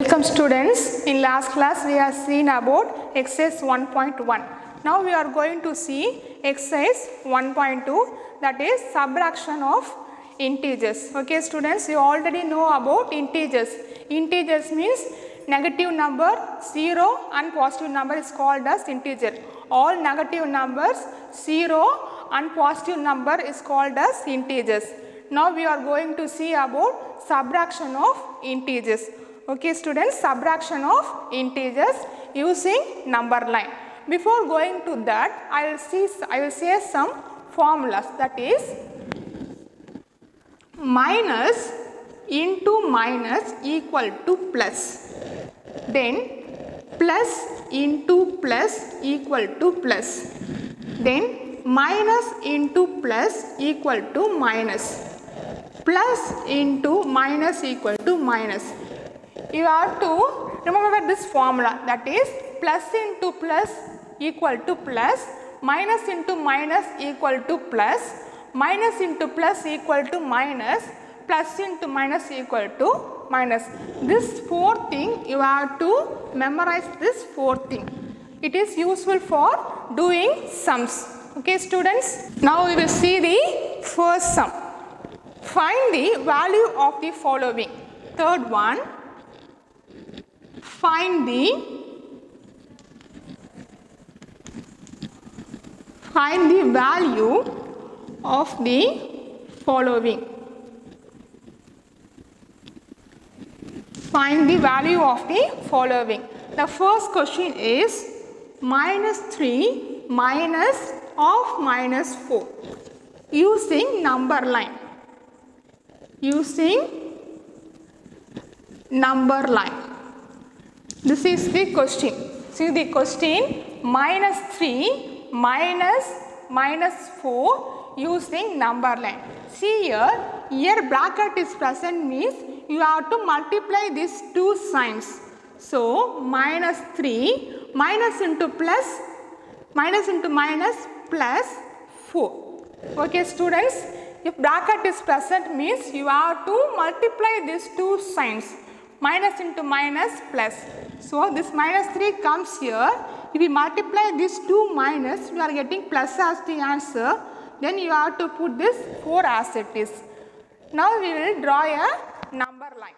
Welcome students. In last class we have seen about exercise 1.1. Now we are going to see exercise 1.2, that is subtraction of integers. Okay students, you already know about integers. Integers means negative number, 0 and positive number is called as integer. All negative numbers, 0 and positive number is called as integers. Now we are going to see about subtraction of integers. Okay students, subtraction of integers using number line. Before going to that, I will say some formulas, that is minus into minus equal to plus, then plus into plus equal to plus, then minus into plus equal to minus, plus into minus equal to minus. You have to remember this formula, that is plus into plus equal to plus, minus into minus equal to plus, minus into plus equal to minus, plus into minus equal to minus. This fourth thing you have to memorize, this fourth thing. It is useful for doing sums. Okay students, now we will see the first sum. Find the value of the following. Third one, find the value of the following. Find the value of the following. The first question is minus 3 minus of minus 4 using number line. Using number line. This is the question. See the question, minus 3 minus 4 using number line. See here bracket is present means you have to multiply these two signs. So minus 3 minus into plus, minus into minus plus 4. Okay students, if bracket is present means you have to multiply these two signs, minus into minus plus. So this minus 3 comes here. If we multiply these two minus, we are getting plus as the answer. Then you have to put this 4 as it is. Now we will draw a number line.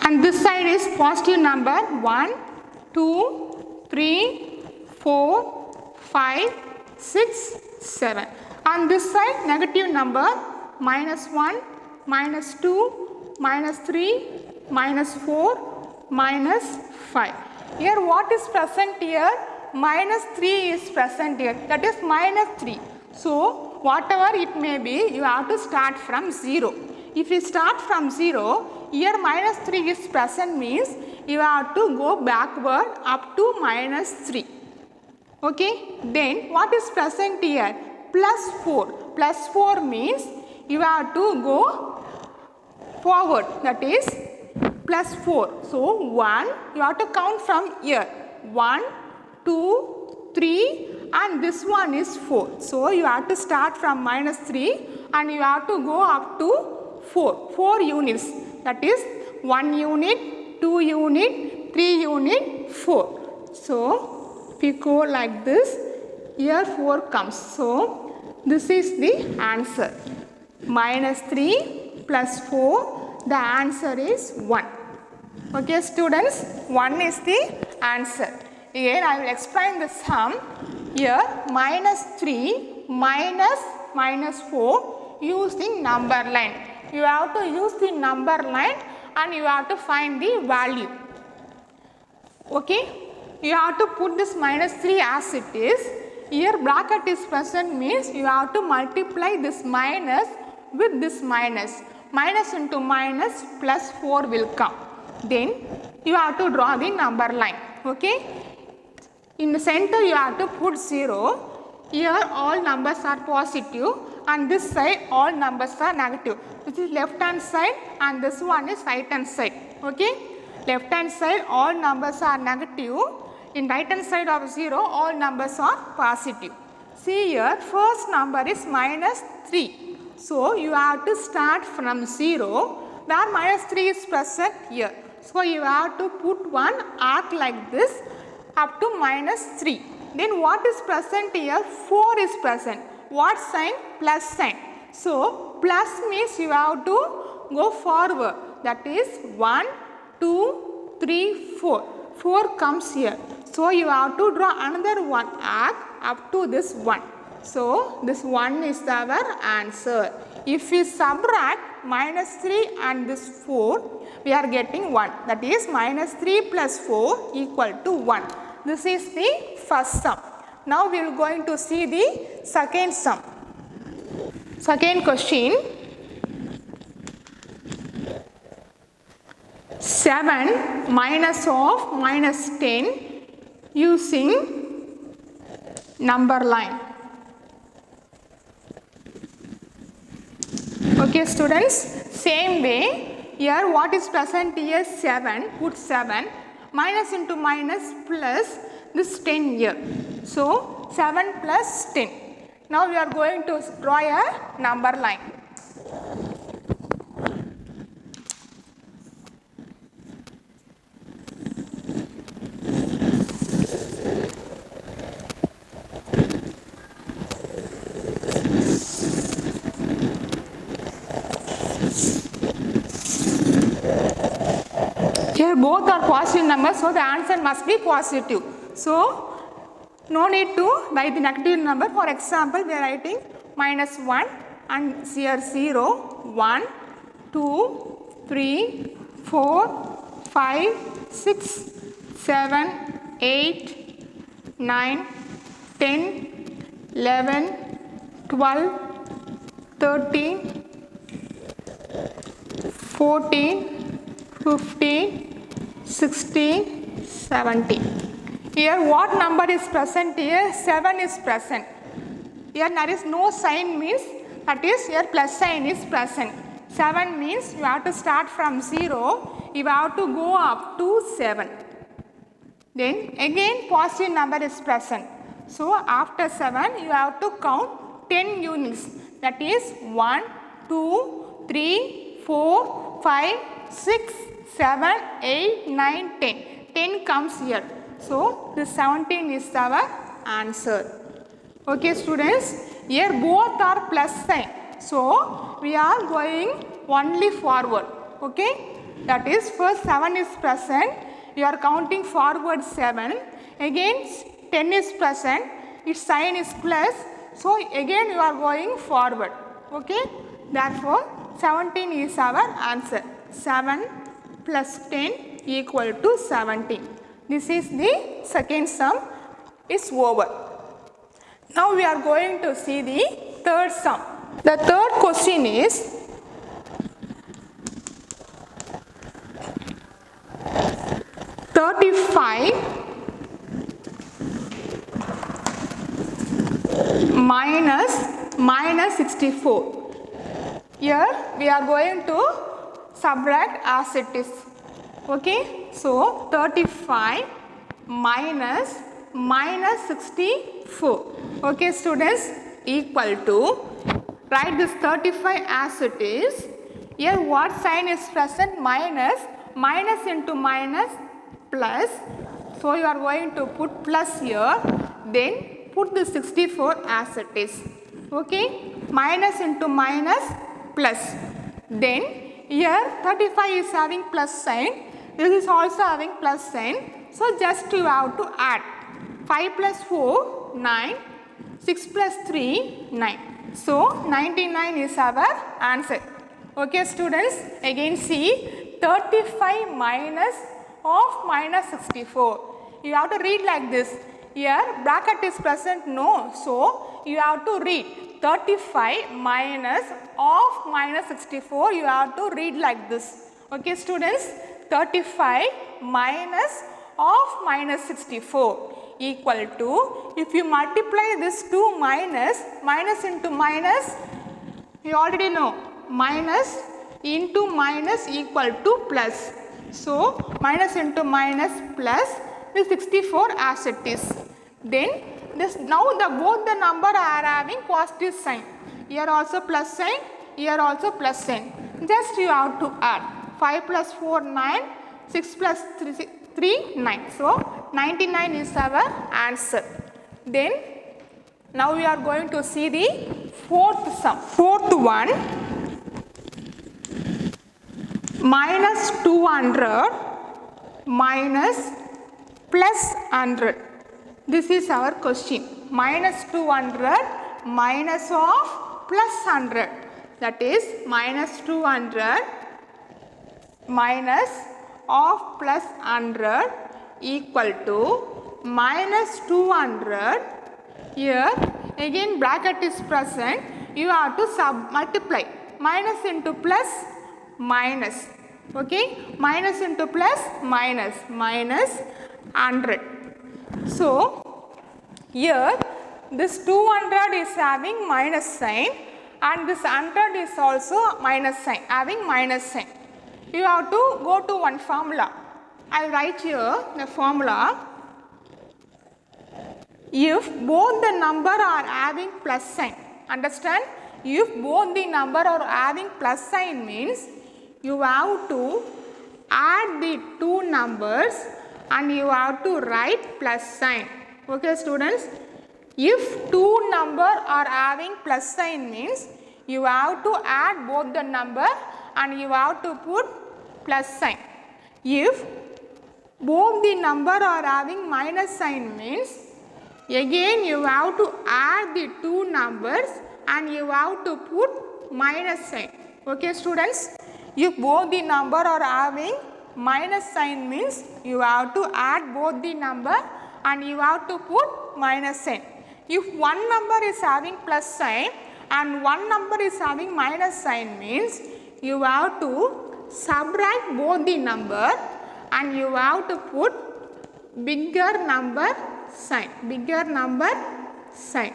And this side is positive number 1, 2, 3, 4, 5, 6, 7. And this side negative number minus 1, minus 2, minus 3, minus 4, minus 5. Here what is present here? Minus 3 is present here, that is minus 3. So whatever it may be, you have to start from 0. If you start from 0, here minus 3 is present means you have to go backward up to minus 3. Okay. Then what is present here? Plus 4. Plus 4 means you have to go forward, that is plus 4. So 1, you have to count from here. 1, 2, 3 and this one is 4. So you have to start from minus 3 and you have to go up to 4 units. That is 1 unit, 2 unit, 3 unit, 4. So if you go like this, here 4 comes. So this is the answer. Minus 3 plus 4, the answer is 1. Okay students, 1 is the answer. Again I will explain the sum. Here minus 3 minus 4 using number line. You have to use the number line and you have to find the value. Okay, you have to put this minus 3 as it is. Here bracket is present means you have to multiply this minus with this minus. Minus into minus plus 4 will come. Then you have to draw the number line. Okay, In the center you have to put 0. Here all numbers are positive and this side all numbers are negative. This is left hand side and this one is right hand side. Okay. Left hand side all numbers are negative. In right hand side of 0 all numbers are positive. See here first number is minus 3. So you have to start from 0 where minus 3 is present here. So you have to put one arc like this up to minus 3. Then what is present here? 4 is present. What sign? Plus sign. So plus means you have to go forward. That is 1, 2, 3, 4. 4 comes here. So you have to draw another one arc up to this 1. So this 1 is our answer. If we subtract minus 3 and this 4, we are getting 1. That is minus 3 plus 4 equal to 1. This is the first sum. Now we are going to see the second sum. Second question. 7 minus of minus 10 using number line. Okay students, same way here what is present here 7, put 7 minus into minus plus this 10 here. So 7 plus 10. Now we are going to draw a number line. Here both are positive numbers, so the answer must be positive. So no need to write the negative number. For example, we are writing minus 1 and here 0, 1, 2, 3, 4, 5, 6, 7, 8, 9, 10, 11, 12, 13, 14, 15, 16, 17. Here what number is present here? 7 is present. Here there is no sign means that is here plus sign is present. 7 means you have to start from 0. You have to go up to 7. Then again positive number is present. So after 7 you have to count 10 units. That is 1, 2, 3, 4, 5, 6, 7, 8, 9, 10. 10 comes here. So this 17 is our answer. Okay students, here both are plus sign. So we are going only forward. Okay, that is first 7 is present. You are counting forward 7. Again 10 is present. Its sign is plus. So again you are going forward. Okay, therefore 17 is our answer. 7 plus 10 equal to 17. This is the second sum is over. Now we are going to see the third sum. The third question is 35 minus 64. Here we are going to subtract as it is. Okay, so 35 minus 64. Okay students, equal to, write this 35 as it is. Here what sign is present? Minus, minus into minus plus. So you are going to put plus here, then put the 64 as it is. Okay, minus into minus plus. Then here 35 is having plus sign. This is also having plus sign. So just you have to add. 5 plus 4, 9. 6 plus 3, 9. So 99 is our answer. Okay students, again see 35 minus of minus 64. You have to read like this. Here bracket is present, no. So you have to read 35 minus of minus 64. You have to read like this. Okay students, 35 minus of minus 64. equal to, if you multiply this 2 minus, minus into minus, you already know, minus into minus equal to plus. So, minus into minus plus is 64 as it is. Then, this now both the number are having positive sign. Here also plus sign, here also plus sign. Just you have to add. 5 plus 4, 9, 6 plus 3, 9. So, 99 is our answer. Then, now we are going to see the fourth sum. Fourth one, minus 200 minus plus 100. This is our question. Minus 200 minus of plus 100. That is minus 200 minus of plus 100 equal to minus 200. Here again bracket is present. You have to multiply. Minus into plus, minus. Okay, minus into plus, minus, minus 100. So, here this 200 is having minus sign and this 100 is also minus sign, having minus sign. You have to go to one formula. I will write here the formula. If both the number are having plus sign, understand? If both the number are having plus sign means you have to add the two numbers and you have to write plus sign. Okay students? If two number are having plus sign means you have to add both the number and you have to put plus sign. If both the number are having minus sign means again you have to add the two numbers and you have to put minus sign. Okay students? If both the number are having minus sign means you have to add both the number and you have to put minus sign. If one number is having plus sign and one number is having minus sign means you have to subtract both the number and you have to put bigger number sign. Bigger number sign.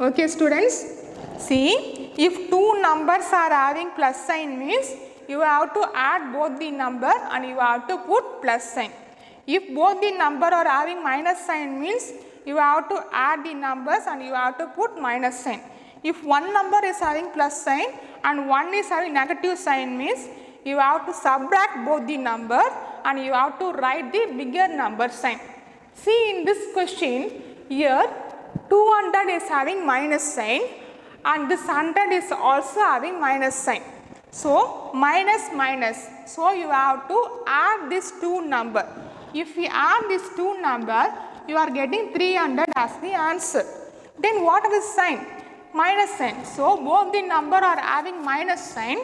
Okay students? See, if two numbers are having plus sign means you have to add both the number and you have to put plus sign. If both the number are having minus sign means you have to add the numbers and you have to put minus sign. If one number is having plus sign and one is having negative sign means you have to subtract both the number and you have to write the bigger number sign. See in this question here 200 is having minus sign and this 100 is also having minus sign. So, minus minus. So, you have to add these two number. If we add these two number, you are getting 300 as the answer. Then what is the sign? Minus sign. So, both the number are having minus sign.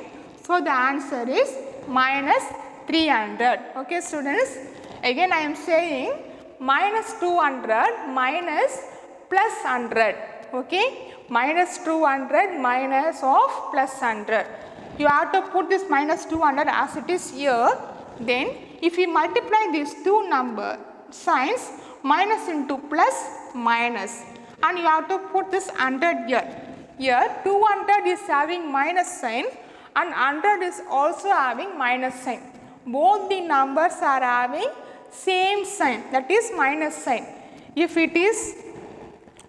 So, the answer is minus 300. Okay students? Again I am saying minus 200 minus plus 100. Okay? Minus 200 minus of plus 100. You have to put this minus 200 as it is here. Then if we multiply these two number signs, minus into plus, minus, and you have to put this 100 here. Here 200 is having minus sign and 100 is also having minus sign. Both the numbers are having same sign, that is minus sign. If it is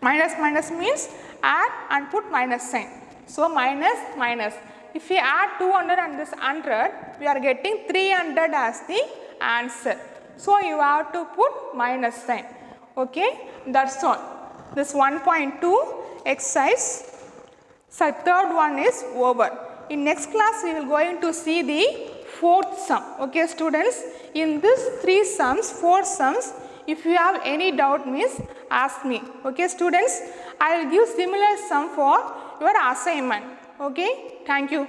minus minus means add and put minus sign. So, minus minus. If we add 200 and this 100, we are getting 300 as the answer. So, you have to put minus sign. Okay, that's all. This 1.2 exercise. So, third one is over. In next class, we will going to see the fourth sum. Okay, students. In this 3 sums, 4 sums, if you have any doubt means ask me. Okay, students. I will give similar sum for your assignment. Okay, thank you.